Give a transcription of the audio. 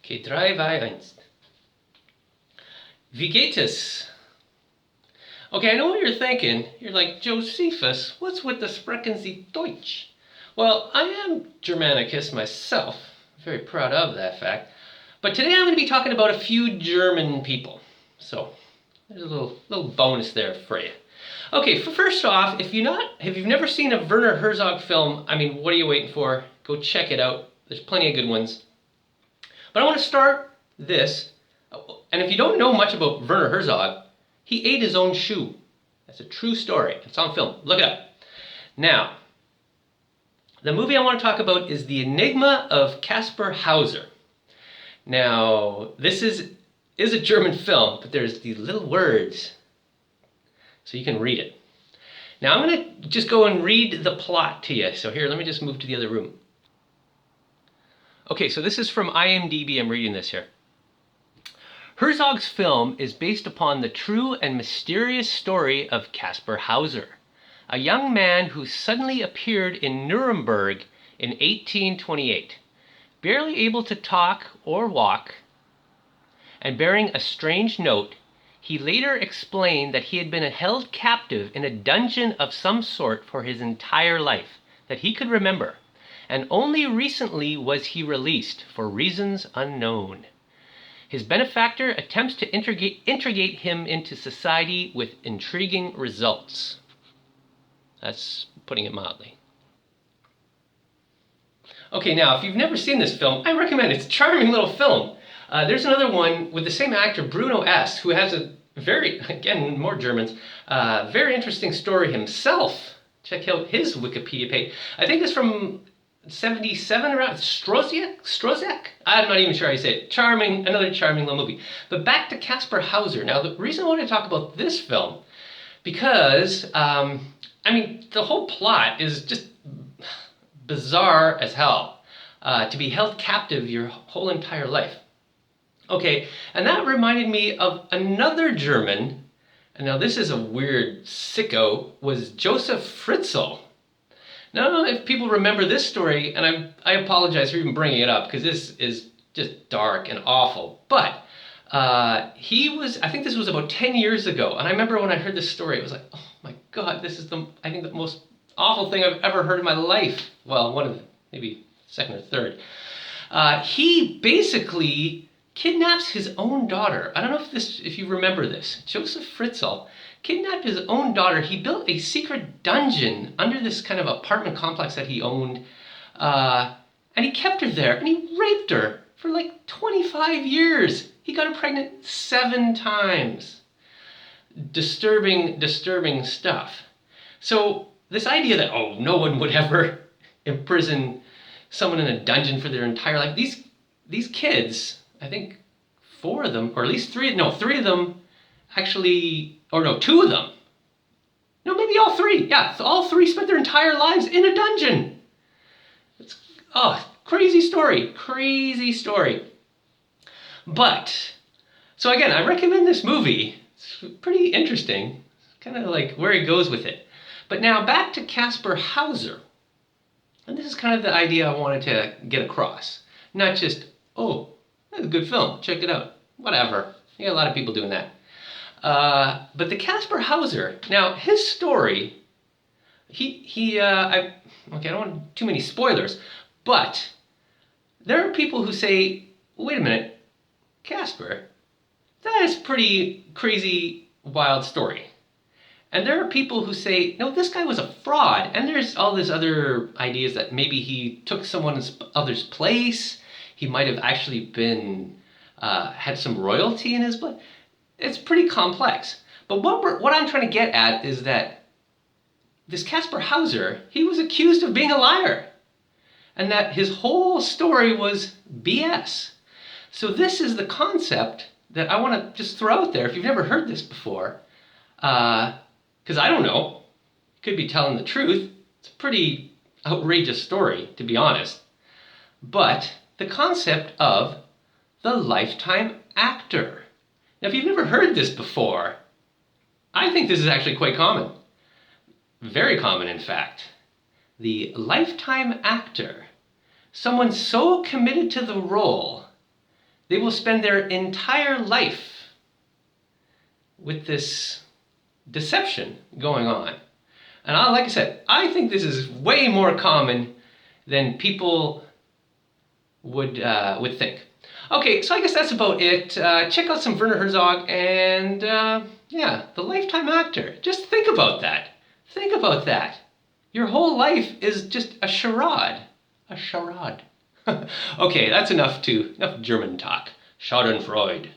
Okay, 3, 2, 1. Wie geht es? Okay, I know what you're thinking. You're like, Josefus, what's with the Sprechen Sie Deutsch? Well, I am Germanicus myself. I'm very proud of that fact. But today I'm going to be talking about a few German people. So, there's a little bonus there for you. Okay, first off, if you've never seen a Werner Herzog film, I mean, what are you waiting for? Go check it out. There's plenty of good ones. But I want to start this, and if you don't know much about Werner Herzog, he ate his own shoe. That's a true story. It's on film. Look it up. Now, the movie I want to talk about is The Enigma of Caspar Hauser. Now, this is a German film, but there's these little words, so you can read it. Now, I'm going to just go and read the plot to you. So here, let me just move to the other room. Okay, so this is from IMDb. I'm reading this here. Herzog's film is based upon the true and mysterious story of Caspar Hauser, a young man who suddenly appeared in Nuremberg in 1828, barely able to talk or walk, and bearing a strange note. He later explained that he had been held captive in a dungeon of some sort for his entire life that he could remember, and only recently was he released for reasons unknown. His benefactor attempts to integrate him into society with intriguing results. That's putting it mildly. Okay, now, if you've never seen this film, I recommend it. It's a charming little film. There's another one with the same actor, Bruno S., who has a again, more Germans, very interesting story himself. Check out his Wikipedia page. I think it's from 77 around. Strozek? I'm not even sure how you say it. Another charming little movie. But back to Caspar Hauser. Now, the reason I want to talk about this film, because, the whole plot is just bizarre as hell. To be held captive your whole entire life. Okay, and that reminded me of another German, and now this is a weird sicko, was Josef Fritzl. Now, I don't know if people remember this story, and I apologize for even bringing it up, because this is just dark and awful, but I think this was about 10 years ago, and I remember when I heard this story, it was like, oh my god, this is the most awful thing I've ever heard in my life. Well, one of the, maybe second or third. He basically kidnaps his own daughter. I don't know if you remember this. Josef Fritzl kidnapped his own daughter. He built a secret dungeon under this kind of apartment complex that he owned, and he kept her there, and he raped her for like 25 years. He got her pregnant 7 times. Disturbing stuff. So this idea that, oh, no one would ever imprison someone in a dungeon for their entire life. These kids, I think 4 of them, or at least 3 of them actually, or no, 2 of them. No, maybe all 3. Yeah, so all 3 spent their entire lives in a dungeon. It's, crazy story. But, so again, I recommend this movie. It's pretty interesting. It's kind of like where he goes with it. But now back to Caspar Hauser. And this is kind of the idea I wanted to get across. Not just, oh, that's a good film, check it out. Whatever. You got a lot of people doing that. But the Caspar Hauser, now his story, I don't want too many spoilers, but there are people who say, wait a minute, Caspar, that is pretty crazy, wild story. And there are people who say, no, this guy was a fraud. And there's all these other ideas that maybe he took someone else's place. He might have actually been, had some royalty in his blood. It's pretty complex. But what I'm trying to get at is that this Caspar Hauser, he was accused of being a liar. And that his whole story was BS. So this is the concept that I want to just throw out there. If you've never heard this before, because I don't know, could be telling the truth. It's a pretty outrageous story, to be honest. But the concept of the lifetime actor. Now, if you've never heard this before, I think this is actually quite common. Very common, in fact. The lifetime actor. Someone so committed to the role They will spend their entire life with this deception going on. And like I said, I think this is way more common than people would think. Okay, so I guess that's about it. Check out some Werner Herzog and yeah, the lifetime actor. Just think about that. Think about that. Your whole life is just a charade. A charade. Okay, that's enough German talk. Schadenfreude.